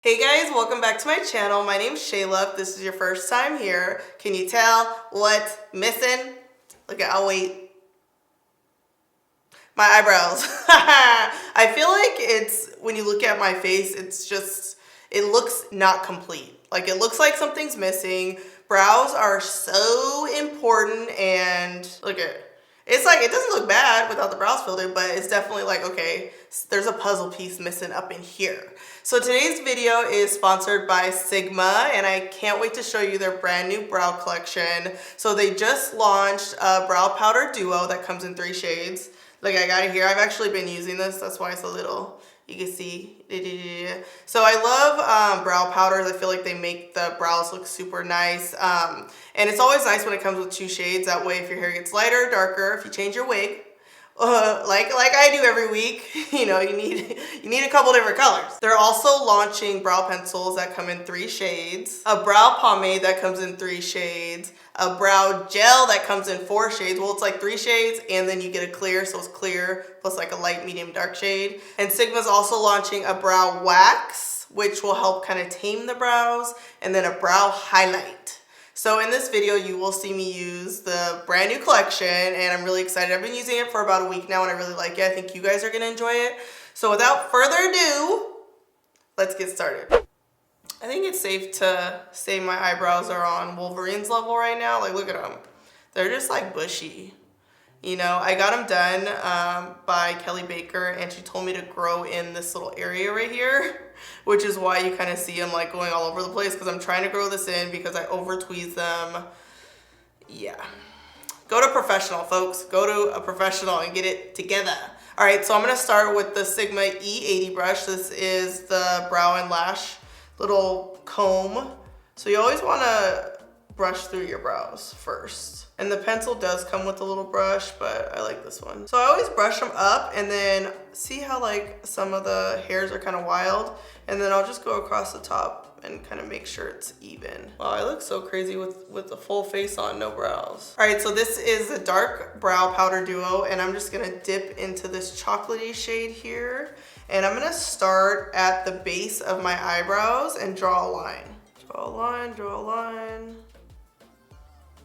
Hey guys, welcome back to my channel. My name's Shayla. If this is your first time here, can you tell what's missing? Look at, I'll wait. My eyebrows. I feel like it's, when you look at my face, it's just, it looks not complete. Like it looks like something's missing. Brows are so important and look at, it's like, it doesn't look bad without the brows filled in, but it's definitely like, okay, there's a puzzle piece missing up in here. So today's video is sponsored by Sigma, and I can't wait to show you their brand new brow collection. So they just launched a brow powder duo that comes in 3 shades. Like I got it here. I've actually been using this. That's why it's a little, you can see. So I love brow powders. I feel like they make the brows look super nice. And it's always nice when it comes with 2 shades. That way if your hair gets lighter or darker, if you change your wig, like I do every week, you know, you need a couple different colors. They're also launching brow pencils that come in 3 shades, a brow pomade that comes in 3 shades, a brow gel that comes in 4 shades. Well, it's like 3 shades and then you get a clear, so it's clear plus like a light, medium, dark shade. And Sigma's also launching a brow wax, which will help kind of tame the brows, and then a brow highlight. So in this video, you will see me use the brand new collection, and I'm really excited. I've been using it for about a week now and I really like it. I think you guys are gonna enjoy it. So without further ado, let's get started. I think it's safe to say my eyebrows are on Wolverine's level right now. Like, look at them. They're just like bushy. You know, I got them done by Kelly Baker, and she told me to grow in this little area right here, which is why you kind of see them like going all over the place, because I'm trying to grow this in because I over tweeze them. Yeah. Go to professional, folks. Go to a professional and get it together. All right, so I'm going to start with the Sigma E80 brush. This is the brow and lash little comb. So you always want to brush through your brows first. And the pencil does come with a little brush, but I like this one. So I always brush them up, and then see how like some of the hairs are kind of wild, and then I'll just go across the top and kind of make sure it's even. Wow, I look so crazy with the full face on, no brows. All right, so this is a dark brow powder duo, and I'm just gonna dip into this chocolatey shade here, and I'm gonna start at the base of my eyebrows and draw a line. Draw a line, draw a line.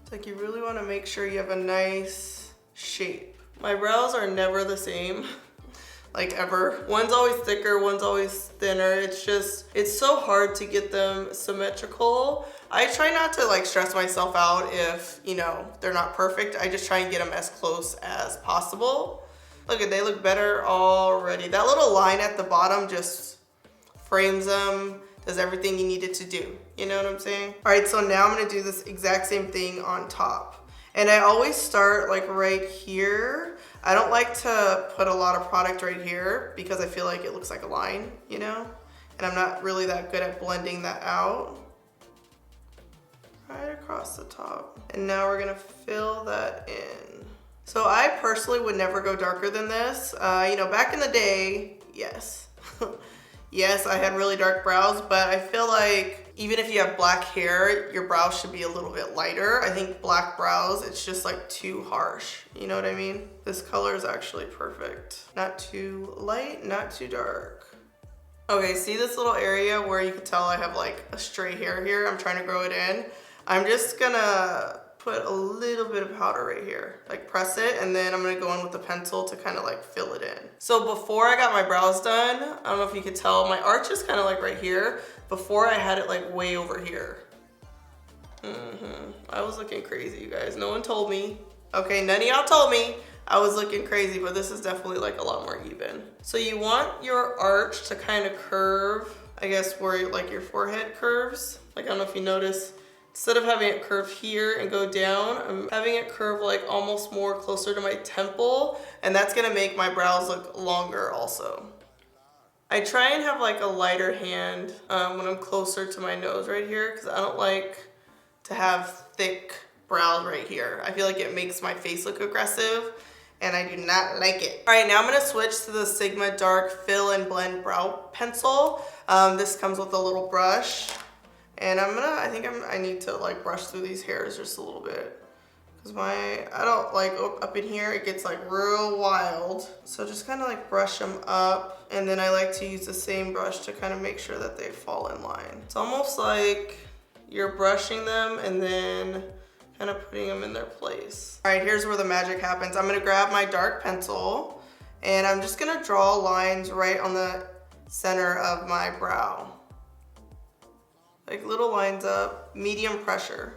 It's like you really want to make sure you have a nice shape. My brows are never the same, like ever. One's always thicker, one's always thinner. It's so hard to get them symmetrical. I try not to like stress myself out if, you know, they're not perfect. I just try and get them as close as possible. Look at, they look better already. That little line at the bottom just frames them, does everything you need it to do. You know what I'm saying? All right, so now I'm gonna do this exact same thing on top. And I always start like right here. I don't like to put a lot of product right here because I feel like it looks like a line, you know? And I'm not really that good at blending that out. Right across the top. And now we're gonna fill that in. So I personally would never go darker than this. You know, back in the day, yes. Yes, I had really dark brows, but I feel like even if you have black hair, your brows should be a little bit lighter. I think black brows, it's just like too harsh. You know what I mean? This color is actually perfect. Not too light, not too dark. Okay, see this little area where you can tell I have like a stray hair here? I'm trying to grow it in. I'm just gonna put a little bit of powder right here, like press it, and then I'm gonna go in with the pencil to kind of like fill it in. So before I got my brows done, I don't know if you could tell, my arch is kind of like right here. Before I had it like way over here. I was looking crazy, you guys. No one told me. Okay, none of y'all told me I was looking crazy, but this is definitely like a lot more even. So you want your arch to kind of curve, I guess where like your forehead curves. Like I don't know if you notice, instead of having it curve here and go down, I'm having it curve like almost more closer to my temple, and that's gonna make my brows look longer also. I try and have like a lighter hand when I'm closer to my nose right here, because I don't like to have thick brows right here. I feel like it makes my face look aggressive, and I do not like it. All right, now I'm gonna switch to the Sigma Dark Fill and Blend Brow Pencil. This comes with a little brush. And I think I need to like brush through these hairs just a little bit, Because I don't like up in here, it gets like real wild. So just kind of like brush them up. And then I like to use the same brush to kind of make sure that they fall in line. It's almost like you're brushing them and then kind of putting them in their place. All right, here's where the magic happens. I'm gonna grab my dark pencil and I'm just gonna draw lines right on the center of my brow. Like little lines up, medium pressure.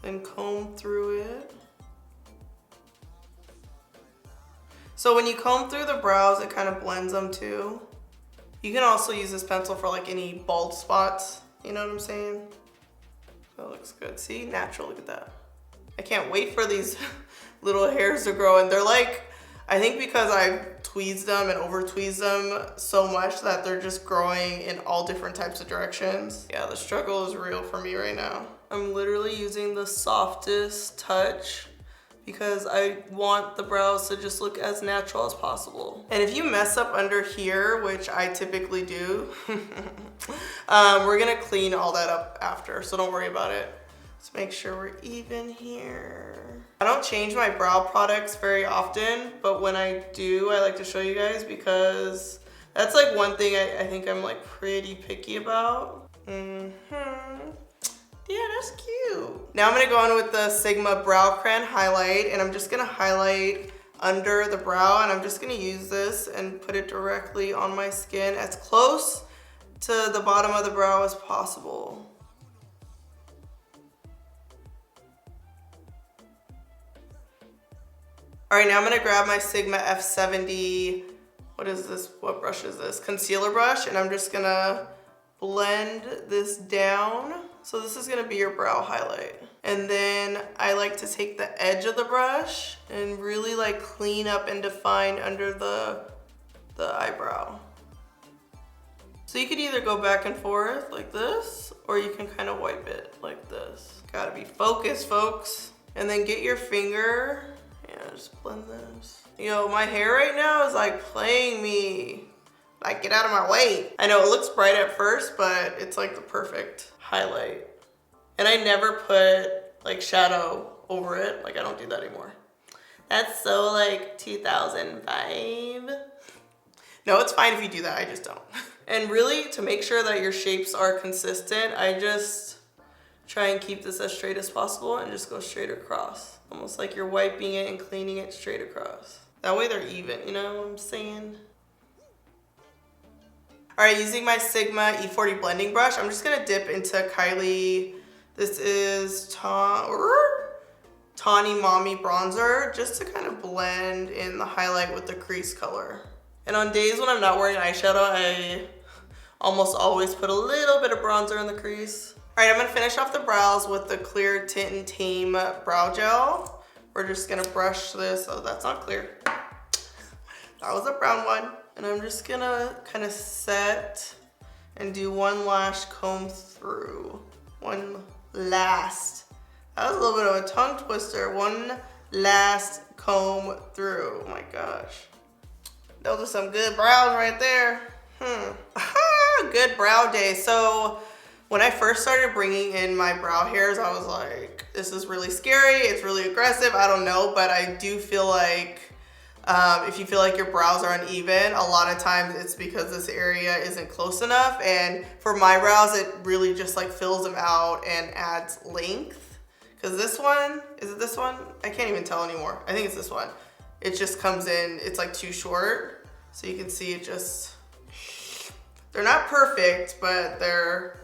Then comb through it. So when you comb through the brows, it kind of blends them too. You can also use this pencil for like any bald spots. You know what I'm saying? That looks good. See, natural, look at that. I can't wait for these little hairs to grow. And they're like, I think because I tweezed them and over tweezed them so much that they're just growing in all different types of directions. Yeah, the struggle is real for me right now. I'm literally using the softest touch because I want the brows to just look as natural as possible. And if you mess up under here, which I typically do, we're gonna clean all that up after, so don't worry about it. Let's make sure we're even here. I don't change my brow products very often, but when I do, I like to show you guys because that's like one thing I think I'm like pretty picky about. Yeah, that's cute. Now I'm gonna go on with the Sigma Brow Crayon highlight, and I'm just gonna highlight under the brow, and I'm just gonna use this and put it directly on my skin as close to the bottom of the brow as possible. All right, now I'm gonna grab my Sigma F70, what is this, what brush is this? Concealer brush, and I'm just gonna blend this down. So this is gonna be your brow highlight. And then I like to take the edge of the brush and really like clean up and define under the eyebrow. So you could either go back and forth like this, or you can kind of wipe it like this. Gotta be focused, folks. And then get your finger, yeah, just blend this. Yo, my hair right now is like playing me. Like, get out of my way. I know it looks bright at first, but it's like the perfect highlight. And I never put like shadow over it. Like, I don't do that anymore. That's so like 2005. No, it's fine if you do that, I just don't. And really, to make sure that your shapes are consistent, I just try and keep this as straight as possible and just go straight across. Almost like you're wiping it and cleaning it straight across. That way they're even, you know what I'm saying? All right, using my Sigma E40 blending brush, I'm just gonna dip into Kylie. This is Tawny Mommy Bronzer, just to kind of blend in the highlight with the crease color. And on days when I'm not wearing eyeshadow, I almost always put a little bit of bronzer in the crease. All right, I'm gonna finish off the brows with the Clear Tint and Tame Brow Gel. We're just gonna brush this. Oh, that's not clear. That was a brown one. And I'm just gonna kind of set and do one last comb through. One last. That was a little bit of a tongue twister. One last comb through. Oh my gosh. Those are some good brows right there. Good brow day. So when I first started bringing in my brow hairs, I was like, this is really scary. It's really aggressive. I don't know, but I do feel like if you feel like your brows are uneven, a lot of times it's because this area isn't close enough. And for my brows, it really just like fills them out and adds length. Because this one, is it this one? I can't even tell anymore. I think it's this one. It just comes in, it's like too short. So you can see it just, they're not perfect, but they're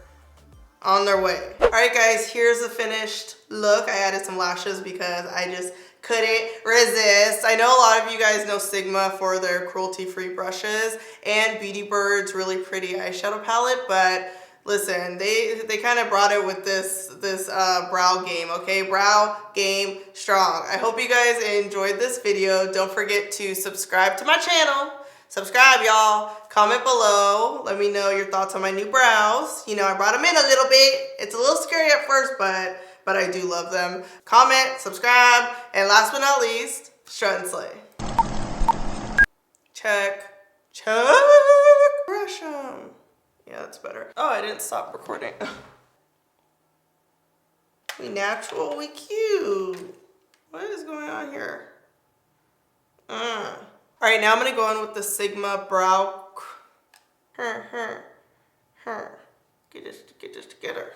on their way. All right guys, here's the finished look. I added some lashes because I just couldn't resist. I know a lot of you guys know Sigma for their cruelty-free brushes and Beauty Bird's really pretty eyeshadow palette, but listen, they kind of brought it with this brow game, okay? Brow game strong. I hope you guys enjoyed this video. Don't forget to subscribe to my channel. Subscribe, y'all. Comment below. Let me know your thoughts on my new brows. You know, I brought them in a little bit. It's a little scary at first, but I do love them. Comment, subscribe, and last but not least, strut and slay. Check, check, brush 'em. Yeah, that's better. Oh, I didn't stop recording. We natural, we cute. What is going on here? All right, now I'm gonna go in with the Sigma Brow. Get this together.